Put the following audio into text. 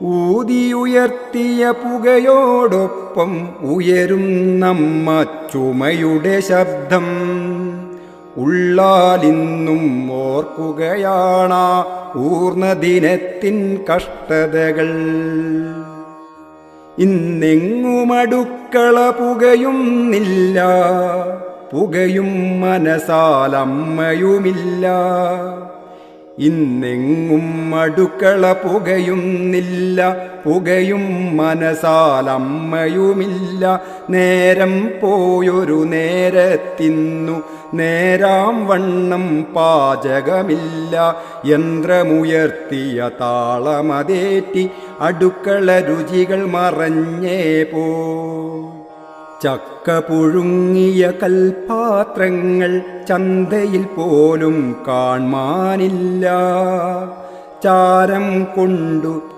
ഊതിയുയർത്തിയ പുകയോടൊപ്പം ഉയരും നമ്മ ചുമയുടെ ശബ്ദം. ഉള്ളാലിന്നും ഓർക്കുകയാണാ ഊർന്ന ദിനത്തിൻ കഷ്ടതകൾ. ഇന്നെങ്ങും അടുക്കള പുകയുന്നില്ല, പുകയും മനസാലമ്മയുമില്ല. ഇന്നെങ്ങും അടുക്കള പുകയുന്നില്ല, പുകയും മനസാലമ്മയുമില്ല. നേരം പോയൊരു നേരത്തിന്നു നേരാം വണ്ണം പാചകമില്ല. യന്ത്രമുയർത്തിയ താളമതേറ്റി അടുക്കള രുചികൾ മറഞ്ഞേ പോ. ചക്ക പുഴുങ്ങിയ കൽപാത്രങ്ങൾ ചന്തയിൽ പോലും കാൺമാനില്ല. ചാരം കൊണ്ടു